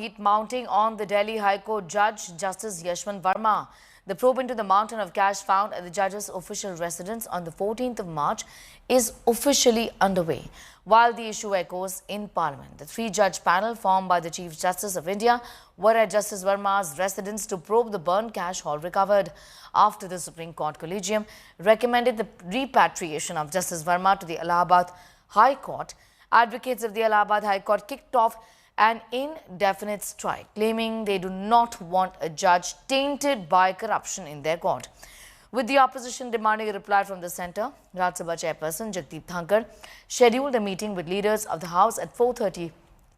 heat mounting on the Delhi High Court Judge Justice Yashwant Verma. The probe into the mountain of cash found at the judge's official residence on the 14th of March is officially underway. While the issue echoes in Parliament, the three-judge panel formed by the Chief Justice of India were at Justice Verma's residence to probe the burnt cash haul recovered after the Supreme Court Collegium recommended the repatriation of Justice Verma to the Allahabad High Court. Advocates of the Allahabad High Court kicked off an indefinite strike, claiming they do not want a judge tainted by corruption in their court. With the opposition demanding a reply from the centre, Rajya Sabha Chairperson Jagdeep Dhankar scheduled a meeting with leaders of the House at 4:30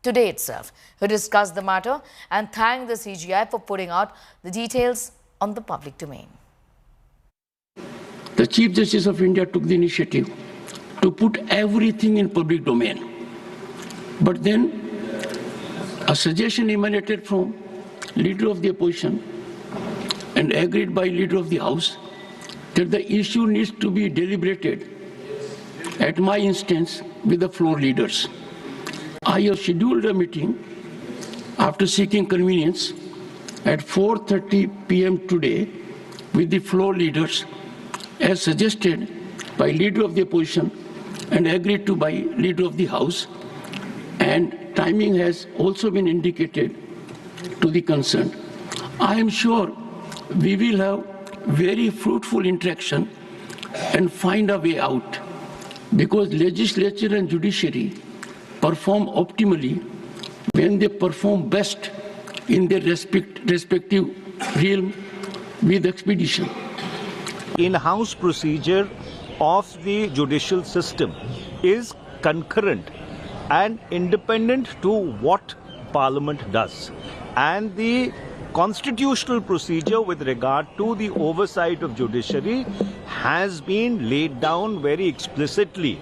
today itself, who discussed the matter and thanked the CJI for putting out the details on the public domain. The Chief Justice of India took the initiative to put everything in public domain. But then a suggestion emanated from leader of the opposition and agreed by leader of the House that the issue needs to be deliberated at my instance with the floor leaders. I have scheduled a meeting after seeking convenience at 4:30 p.m. today with the floor leaders as suggested by leader of the opposition and agreed to by leader of the House, and timing has also been indicated to the concerned. I am sure we will have very fruitful interaction and find a way out, because legislature and judiciary perform optimally when they perform best in their respective realm with expedition. In-house procedure of the judicial system is concurrent and independent to what Parliament does, and the constitutional procedure with regard to the oversight of judiciary has been laid down very explicitly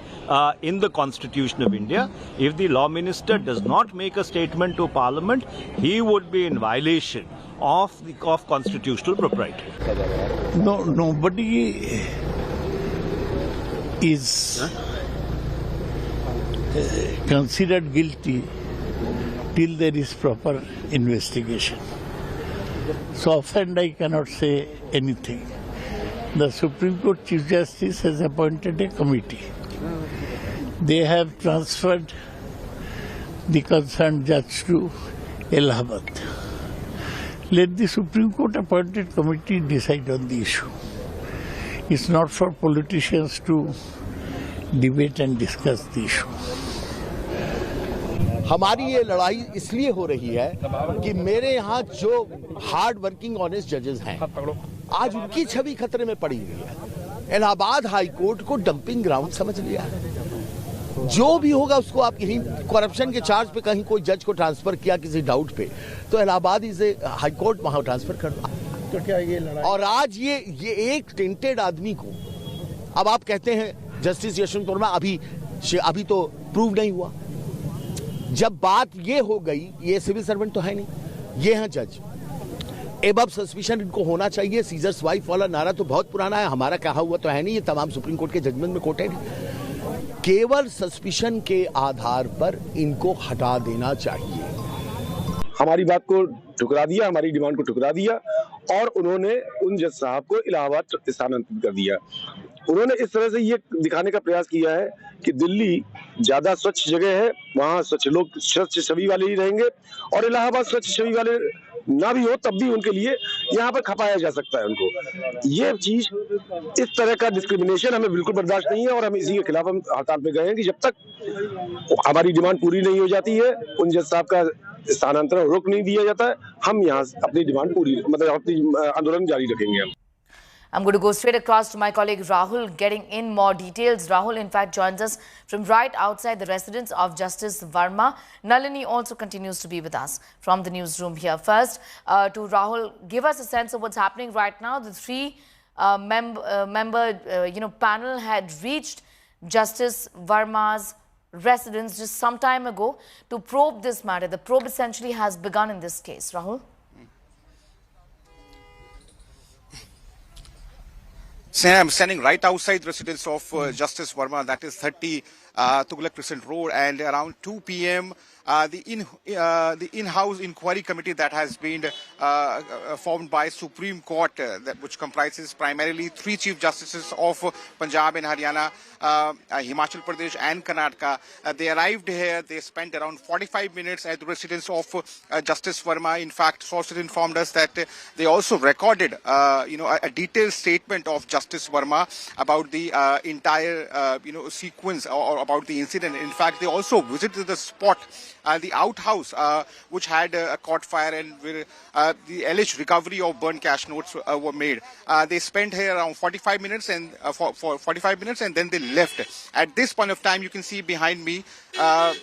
in the Constitution of India. If the Law Minister does not make a statement to Parliament, he would be in violation of constitutional propriety. No, nobody is considered guilty till there is proper investigation. So offhand I cannot say anything. The Supreme Court Chief Justice has appointed a committee. They have transferred the concerned judge to Allahabad. Let the Supreme Court appointed committee decide on the issue. It's not for politicians to debate and discuss the issue. हमारी ये लड़ाई इसलिए हो रही है कि मेरे यहाँ जो हार्ड वर्किंग ऑनेस्ट जजेस हैं, आज उनकी छवि खतरे में पड़ी हुई है। इलाहाबाद हाई कोर्ट को डंपिंग ग्राउंड समझ लिया है। जो भी होगा उसको आप यहीं करप्शन के चार्ज पे कहीं कोई जज को ट्रांसफर किया किसी डाउट पे, तो इलाहाबाद हाई कोर्ट वहां ट्रांसफर कर दो। तो क्या ये लड़ाई? और आज ये एक टेंटेड आदमी को अब आप कहते हैं जस्टिस यशवंत वर्मा अभी तो प्रूव नहीं हुआ। जब बात ये हो गई, ये सिविल सर्वेंट तो है नहीं, ये हैं जज। एबव सस्पिशन इनको होना चाहिए। सीजर्स वाइफ वाला नारा तो बहुत पुराना है, हमारा कहा हुआ तो है नहीं, ये तमाम सुप्रीम कोर्ट के जजमेंट में कोटेड है। केवल सस्पिशन के आधार पर इनको हटा देना चाहिए। हमारी बात को ठुकरा दिया, हमारी डिमांड को ठुकरा दिया और उन्होंने उन जज साहब को इलाहाबाद स्थानांतरित कर दिया। उन्होंने इस तरह से ये दिखाने का प्रयास किया है कि दिल्ली ज्यादा स्वच्छ जगह है, वहाँ स्वच्छ लोग स्वच्छ छवि वाले ही रहेंगे और इलाहाबाद स्वच्छ छवि वाले ना भी हो तब भी उनके लिए यहाँ पर खपाया जा सकता है उनको। ये चीज, इस तरह का डिस्क्रिमिनेशन हमें बिल्कुल बर्दाश्त नहीं है और हम इसी के खिलाफ हम हड़ताल पे गए हैं कि जब तक हमारी डिमांड पूरी नहीं हो जाती है, उन जज साहब का स्थानांतरण रोक नहीं दिया जाता है, हम यहाँ अपनी डिमांड अपनी आंदोलन जारी रखेंगे। I'm going to go straight across to my colleague Rahul, getting in more details. Rahul, in fact, joins us from right outside the residence of Justice Verma. Nalini also continues to be with us from the newsroom here. First, to Rahul, give us a sense of what's happening right now. The three-member panel had reached Justice Verma's residence just some time ago to probe this matter. The probe essentially has begun in this case. Rahul? I'm standing right outside the residence of Justice Verma, that is 30 Tughlaq Crescent Road, and around 2 p.m. the in-house inquiry committee that has been formed by Supreme Court, which comprises primarily 3 Chief Justices of Punjab and Haryana, Himachal Pradesh and Karnataka. They arrived here. They spent around 45 minutes at the residence of Justice Verma. In fact, sources informed us that they also recorded, a detailed statement of Justice Verma about the entire, sequence or about the incident. In fact, they also visited the spot, the outhouse, which had caught fire, and where the alleged recovery of burnt cash notes were made. They spent here around 45 minutes and for 45 minutes, and then they left. At this point of time, you can see behind me, there are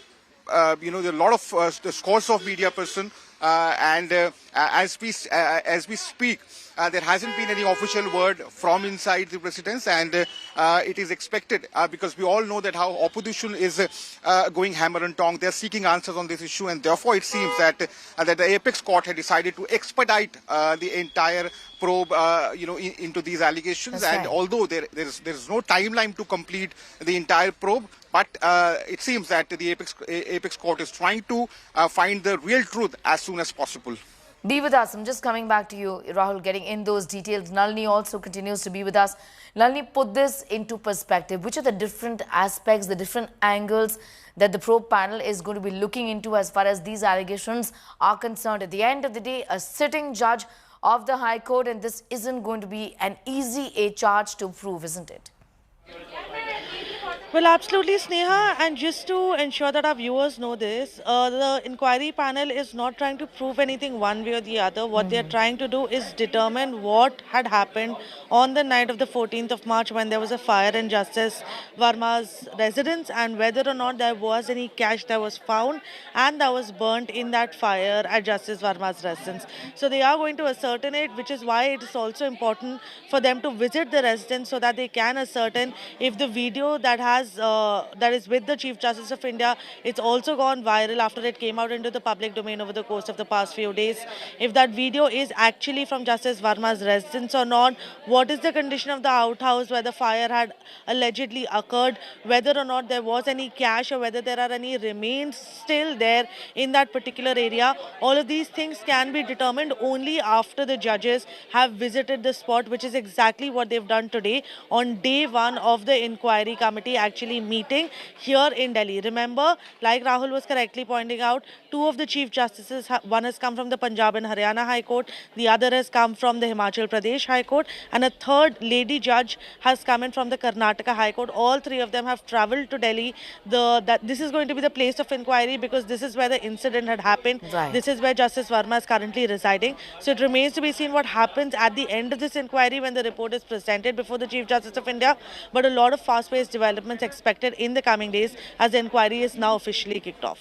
a lot of the scores of media person, and as we speak, there hasn't been any official word from inside the residence, and it is expected, because we all know that how opposition is going hammer and tong. They're seeking answers on this issue, and therefore it seems that the apex court had decided to expedite the entire probe, into these allegations. That's and right. although there is no timeline to complete the entire probe, but it seems that the apex court is trying to find the real truth as soon as possible. Be with us. I'm just coming back to you, Rahul, getting in those details. Nalini also continues to be with us. Nalini, put this into perspective. Which are the different aspects, the different angles that the probe panel is going to be looking into as far as these allegations are concerned? At the end of the day, a sitting judge of the High Court, and this isn't going to be an easy charge to prove, isn't it? Well, absolutely, Sneha. And just to ensure that our viewers know this, the inquiry panel is not trying to prove anything one way or the other. What they're trying to do is determine what had happened on the night of the 14th of March when there was a fire in Justice Verma's residence, and whether or not there was any cash that was found and that was burnt in that fire at Justice Verma's residence. So they are going to ascertain it, which is why it is also important for them to visit the residence so that they can ascertain if the video that is with the Chief Justice of India, it's also gone viral after it came out into the public domain over the course of the past few days. If that video is actually from Justice Verma's residence or not, what is the condition of the outhouse where the fire had allegedly occurred, whether or not there was any cash or whether there are any remains still there in that particular area. All of these things can be determined only after the judges have visited the spot, which is exactly what they've done today on day 1 of the inquiry committee actually meeting here in Delhi. Remember, like Rahul was correctly pointing out, 2 of the Chief Justices, one has come from the Punjab and Haryana High Court, the other has come from the Himachal Pradesh High Court, and a third lady judge has come in from the Karnataka High Court. All 3 of them have travelled to Delhi. This is going to be the place of inquiry because this is where the incident had happened. Right. This is where Justice Verma is currently residing. So it remains to be seen what happens at the end of this inquiry when the report is presented before the Chief Justice of India. But a lot of fast-paced developments expected in the coming days as the inquiry is now officially kicked off.